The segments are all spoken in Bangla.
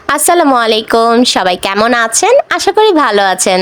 আসসালামু আলাইকুম, সবাই কেমন আছেন? আশা করি ভালো আছেন।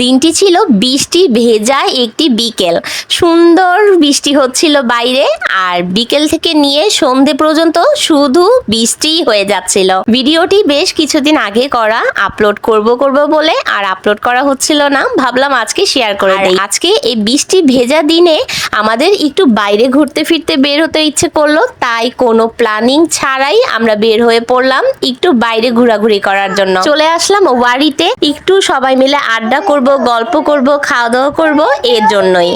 দিনটি ছিল বৃষ্টি ভেজা একটি বিকেল। সুন্দর বৃষ্টি হচ্ছিল বাইরে, আর বিকেল থেকে নিয়ে সন্ধে পর্যন্ত শুধু বৃষ্টিই হয়ে যাচ্ছিল। ভিডিওটি বেশ কিছুদিন আগে করা, আপলোড করব বলে আর আপলোড করা হচ্ছিল না। ভাবলাম আজকে শেয়ার করে দিই। আজকে এই বৃষ্টি ভেজা দিনে আমাদের একটু বাইরে ঘুরতে ফিরতে বের হতে ইচ্ছে করলো, তাই কোনো প্ল্যানিং ছাড়াই আমরা বের হয়ে পড়লাম একটু বাইরে ঘোরাঘুরি করার জন্য। চলে আসলাম ওয়ারিতে, একটু সবাই মিলে আড্ডা করব, গল্প করব, খাওয়া দাওয়া করব, এর জন্যই।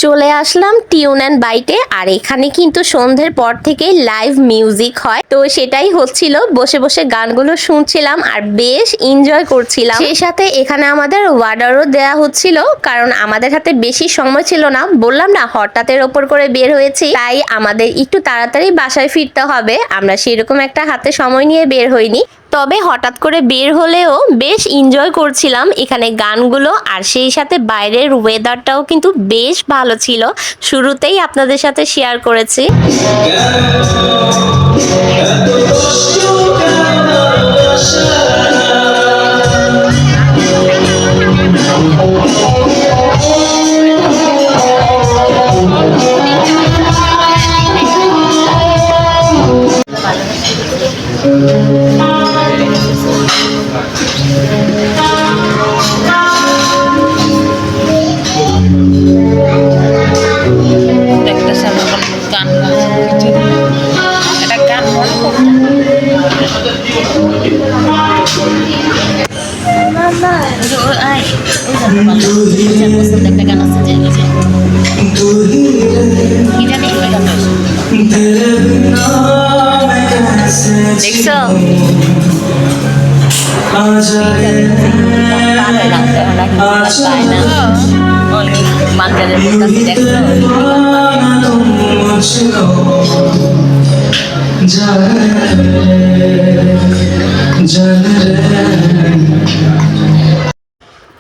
চলে আসলাম টিউন অ্যান্ড বাইটে, আর এখানে কিন্তু সন্ধ্যের পর থেকে লাইভ মিউজিক হয়, তো সেটাই হচ্ছিল। বসে বসে গানগুলো শুনছিলাম আর বেশ এনজয় করছিলাম। সেই সাথে এখানে আমাদের ওয়ার্ডারও দেয়া হচ্ছিল, কারণ আমাদের হাতে বেশি সময় ছিল না। বললাম না, হঠাৎের ওপর করে বের হয়েছি, তাই আমাদের একটু তাড়াতাড়ি বাসায় ফিরতে হবে। আমরা সেরকম একটা হাতে সময় নিয়ে বের হইনি, তবে হঠাৎ করে বের হলেও বেশ এনজয় করছিলাম এখানে গানগুলো, আর সেই সাথে বাইরের ওয়েদারটাও কিন্তু বেশ ভালো ছিল। শুরুতেই আপনাদের সাথে শেয়ার করেছি। দেখছো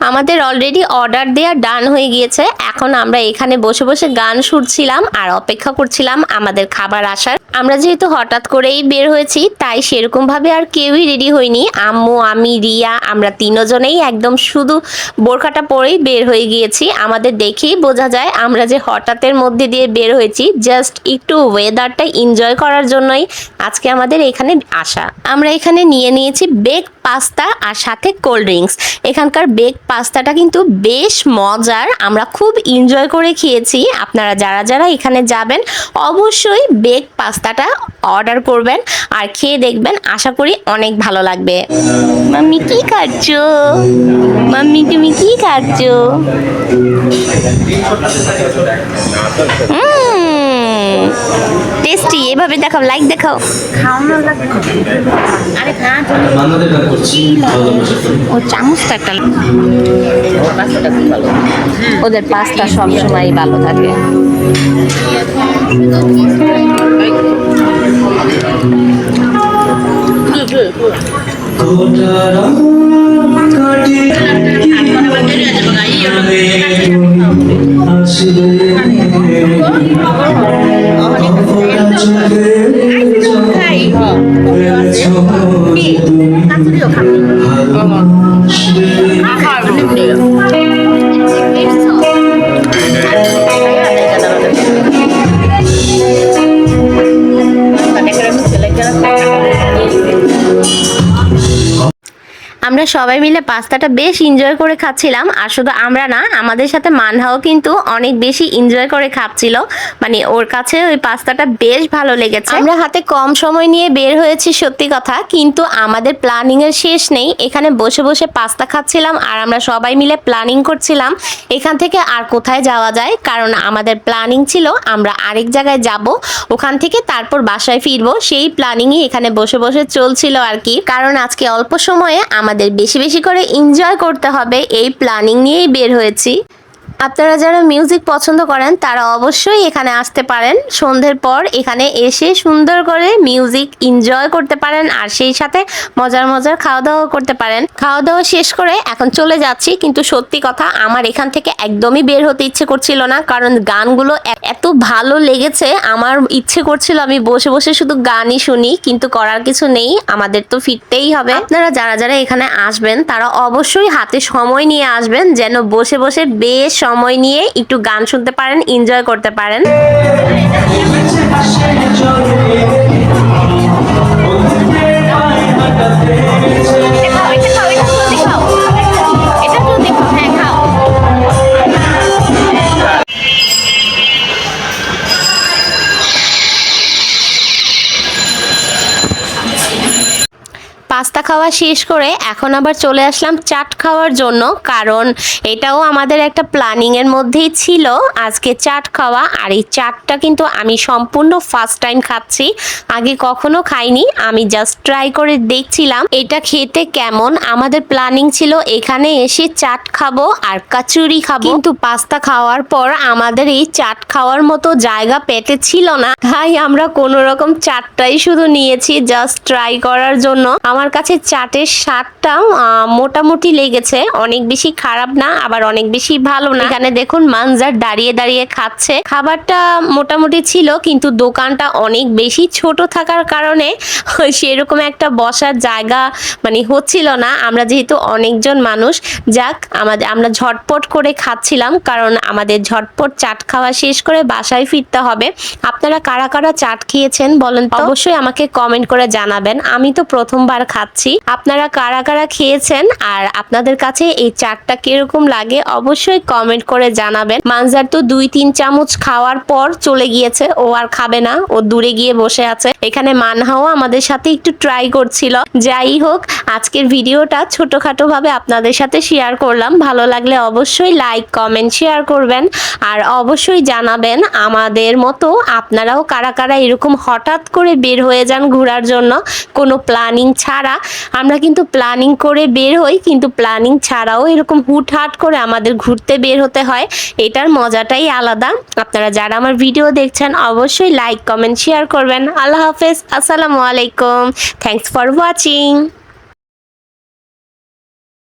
আমাদের অলরেডি অর্ডার দেওয়া ডান হয়ে গিয়েছে। এখন আমরা এখানে বসে বসে গান শুনছিলাম আর অপেক্ষা করছিলাম আমাদের খাবার আসার। আমরা যেহেতু হঠাৎ করেই বের হয়েছি, তাই সেরকম ভাবে আর কেউই রেডি হয়নি। আম্মু, আমি, রিয়া, আমরা তিনজনেই একদম শুধু বোরখাটা পরেই বের হয়ে গিয়েছি। আমাদের দেখেই বোঝা যায় আমরা যে হঠাৎের মধ্যে দিয়ে বের হয়েছি, জাস্ট একটু ওয়েদারটা এনজয় করার জন্যই আজকে আমাদের এখানে আসা। আমরা এখানে নিয়ে নিয়েছি বেক পাস্তা আর সাথে কোল্ড ড্রিঙ্কস। এখানকার বেক পাস্তাটা কিন্তু বেশ মজার, আমরা খুব এনজয় করে খেয়েছি। আপনারা যারা যারা এখানে যাবেন অবশ্যই বেক পাস্তাটা অর্ডার করবেন আর খেয়ে দেখবেন, আশা করি অনেক ভালো লাগবে। মাম্মি কি খাচ্ছো? মাম্মি তুমি কি খাচ্ছো? টেস্টি, এভাবে দেখাও, লাইক দেখাও। ও চামচটা একটা, ওদের পাস্তা সবসময় ভালো থাকে। আমরা সবাই মিলে পাস্তাটা বেশ এনজয় করে খাচ্ছিলাম। আর শুধু আমরা না, আমাদের সাথে মানহাও কিন্তু অনেক বেশি এনজয় করে খাচ্ছিল। মানে ওর কাছে ওই পাস্তাটা বেশ ভালো লেগেছে। আমরা হাতে কম সময় নিয়ে বের হয়েছি সত্যি কথা, কিন্তু আমাদের প্ল্যানিং এর শেষ নেই। এখানে বসে বসে পাস্তা খাচ্ছিলাম আর আমরা সবাই মিলে প্ল্যানিং করছিলাম এখান থেকে আর কোথায় যাওয়া যায়, কারণ আমাদের প্ল্যানিং ছিল আমরা আরেক জায়গায় যাব, ওখান থেকে তারপর বাসায় ফিরবো। সেই প্ল্যানিংই এখানে বসে বসে চলছিল আর কি, কারণ আজকে অল্প সময়ে আমাদের বেশি বেশি করে এনজয় করতে হবে, এই প্ল্যানিং নিয়েই বের হয়েছি। আপনারা যারা মিউজিক পছন্দ করেন তারা অবশ্যই এখানে আসতে পারেন। সন্ধ্যের পর এখানে এসে সুন্দর করে মিউজিক এনজয় করতে পারেন আর সেই সাথে মজার মজার খাওয়া দাওয়া করতে পারেন। খাওয়া দাওয়া শেষ করে এখন চলে যাচ্ছি, কিন্তু সত্যি কথা আমার এখান থেকে একদমই বের হতে ইচ্ছে করছিল না, কারণ গানগুলো এত ভালো লেগেছে। আমার ইচ্ছে করছিল আমি বসে বসে শুধু গানই শুনি, কিন্তু করার কিছু নেই, আমাদের তো ফিরতেই হবে। আপনারা যারা যারা এখানে আসবেন তারা অবশ্যই হাতে সময় নিয়ে আসবেন, যেন বসে বসে বেশ সময় নিয়ে একটু গান শুনতে পারেন, এনজয় করতে পারেন। পাস্তা খাওয়া শেষ করে এখন আবার চলে আসলাম চাট খাওয়ার জন্য, কারণ এটাও আমাদের একটা প্ল্যানিং এর মধ্যেই ছিল আজকে চাট খাওয়া। আর এই চাটটা কিন্তু আমি সম্পূর্ণ ফার্স্ট টাইম খাচ্ছি, আগে কখনো খাইনি, আমি জাস্ট ট্রাই করে দেখছিলাম এটা খেতে কেমন। আমাদের প্ল্যানিং ছিল এখানে এসে চাট খাবো আর কচুরি খাবো, কিন্তু পাস্তা খাওয়ার পর আমাদের এই চাট খাওয়ার মতো জায়গা পেটে ছিল না, তাই আমরা কোনো রকম চাটটাই শুধু নিয়েছি জাস্ট ট্রাই করার জন্য। আমার কাছে চাটের স্বাদটা মোটামুটি লেগেছে, অনেক বেশি খারাপ না আবার অনেক বেশি ভালো না। এখানে দেখুন মানজার দাঁড়িয়ে দাঁড়িয়ে খাচ্ছে। খাবারটা মোটামুটি ছিল, কিন্তু দোকানটা অনেক বেশি ছোট থাকার কারণে সেরকম একটা বসার জায়গা মানে হচ্ছিল না। আমরা যেহেতু অনেকজন মানুষ, যাক আমরা ঝটপট করে খাচ্ছিলাম, কারণ আমাদের ঝটপট চাট খাওয়া শেষ করে বাসায় ফিরতে হবে। আপনারা কারা কারা চাট খেয়েছেন বলেন তো, অবশ্যই আমাকে কমেন্ট করে জানাবেন। আমি তো প্রথমবার খাচ্ছি, আপনারা কারা কারা খেয়েছেন আর আপনাদের কাছে এই চাটটা কিরকম লাগে অবশ্যই কমেন্ট করে জানাবেন। মানজার তো 2-3 চামচ খাওয়ার পর চলে গিয়েছে, ও আর খাবে না, ও দূরে গিয়ে বসে আছে। এখানে মানহাও আমাদের সাথে একটু ট্রাই করছিল। যাই হোক, আজকের ভিডিওটা ছোটখাটো ভাবে আপনাদের সাথে শেয়ার করলাম। ভালো লাগলে অবশ্যই লাইক কমেন্ট শেয়ার করবেন আর অবশ্যই জানাবেন আমাদের মতো আপনারাও কারা কারা এরকম হঠাৎ করে বের হয়ে যান ঘোরার জন্য কোনো প্ল্যানিং ছাড়া। আমরা কিন্তু প্ল্যানিং করে বের হই, কিন্তু প্ল্যানিং ছাড়াও এরকম হুটহাট করে আমাদের ঘুরতে বের হতে হয়, এটার মজাটাই আলাদা। আপনারা যারা আমার ভিডিও দেখছেন অবশ্যই লাইক কমেন্ট শেয়ার করবেন। আল্লাহ হাফেজ, আসসালামু আলাইকুম, থ্যাংকস ফর ওয়াচিং।